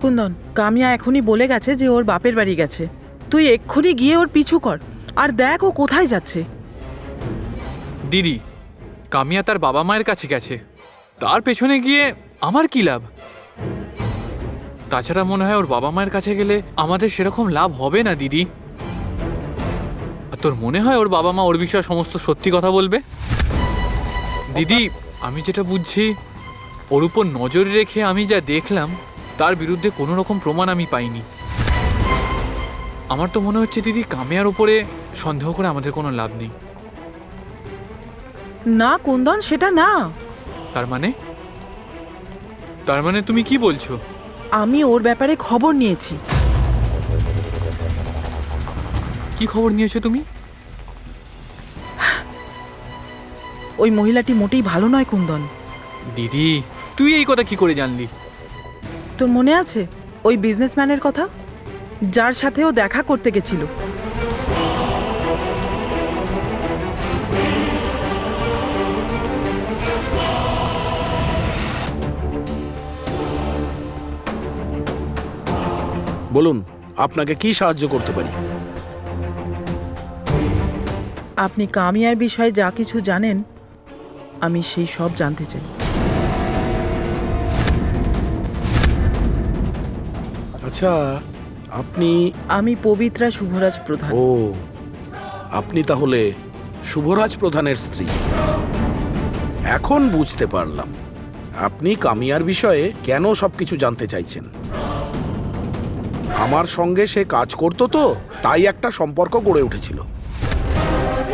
কুন্দন, কামিয়া এখনই বলে গেছে যে ওর বাপের বাড়ি গেছে। তুই এক্ষুনি গিয়ে ওর পিছু কর আর দেখ ও কোথায় যাচ্ছে। দিদি, কামিয়া তার বাবা মায়ের কাছে গেছে, তার পেছনে গিয়ে আমার কি লাভ? তাছাড়া মনে হয় ওর বাবা মায়ের কাছে গেলে আমাদের সেরকম লাভ হবে না দিদি। আর তোর মনে হয় ওর বাবা মা ওর বিষয়ে সমস্ত সত্যি কথা বলবে? দিদি, আমি যেটা বুঝছি, ওর উপর নজর রেখে আমি যা দেখলাম তার বিরুদ্ধে কোনো রকম প্রমাণ আমি পাইনি। আমার তো মনে হচ্ছে দিদি, কামিয়ার উপরে সন্দেহ করে আমাদের কোনো লাভ নেই। না কুন্দন, সেটা না। তার মানে তুমি কি বলছো? আমি ওর ব্যাপারে খবর নিয়েছি। কি খবর নিয়েছো তুমি? ওই মহিলাটি মোটেই ভালো নয় কুন্দন। দিদি, তুই এই কথা কি করে জানলি? তোর মনে আছে ওই বিজনেসম্যানের কথা, যার সাথে ও দেখা করতে গেছিল? বলুন, আপনাকে কি সাহায্য করতে পারি? আপনি কামিয়ার বিষয়ে যা কিছু জানেন, আমি সেই সব জানতে চাই। আচ্ছা, আপনি? আমি পবিত্রা শুভরাজ প্রধান। ও, আপনি তাহলে শুভরাজ প্রধানের স্ত্রী। এখন বুঝতে পারলাম আপনি কামিয়ার বিষয়ে কেন সবকিছু জানতে চাইছেন। আমার সঙ্গে সে কাজ করতো, তো তাই একটা সম্পর্ক গড়ে উঠেছিল।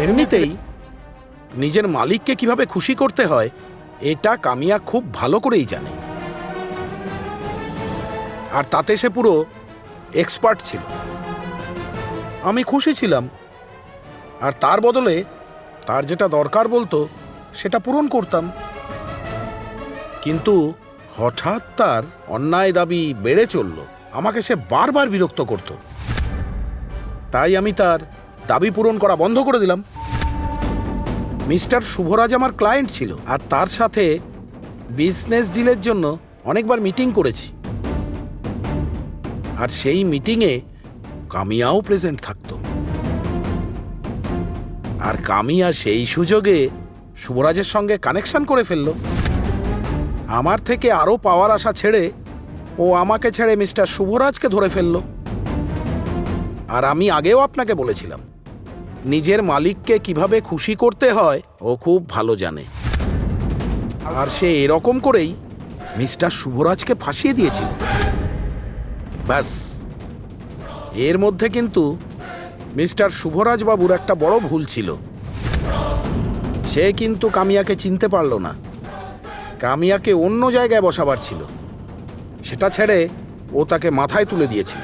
এমনিতেই নিজের মালিককে কিভাবে খুশি করতে হয় এটা কামিয়া খুব ভালো করেই জানে, আর তাতে সে পুরো এক্সপার্ট ছিল। আমি খুশি ছিলাম, আর তার বদলে তার যেটা দরকার বলতো সেটা পূরণ করতাম। কিন্তু হঠাৎ তার অন্যায় দাবি বেড়ে চলল, আমাকে সে বারবার বিরক্ত করত। তাই আমি তার দাবি পূরণ করা বন্ধ করে দিলাম। মিস্টার শুভরাজ আমার ক্লায়েন্ট ছিল, আর তার সাথে বিজনেস ডিলের জন্য অনেকবার মিটিং করেছি, আর সেই মিটিংয়ে কামিয়াও প্রেজেন্ট থাকতো। আর কামিয়া সেই সুযোগে শুভরাজের সঙ্গে কানেকশন করে ফেলল। আমার থেকে আরও পাওয়ার আশা ছেড়ে ও আমাকে ছেড়ে মিস্টার শুভরাজকে ধরে ফেলল। আর আমি আগেও আপনাকে বলেছিলাম, নিজের মালিককে কিভাবে খুশি করতে হয় ও খুব ভালো জানে। আর সে এরকম করেই মিস্টার শুভরাজকে ফাঁসিয়ে দিয়েছিল। ব্যাস, এর মধ্যে কিন্তু মিস্টার শুভরাজ বাবুর একটা বড় ভুল ছিল। সে কিন্তু কামিয়াকে চিনতে পারল না। কামিয়াকে অন্য জায়গায় বসাবার ছিল, সেটা ছেড়ে ও তাকে মাথায় তুলে দিয়েছিল।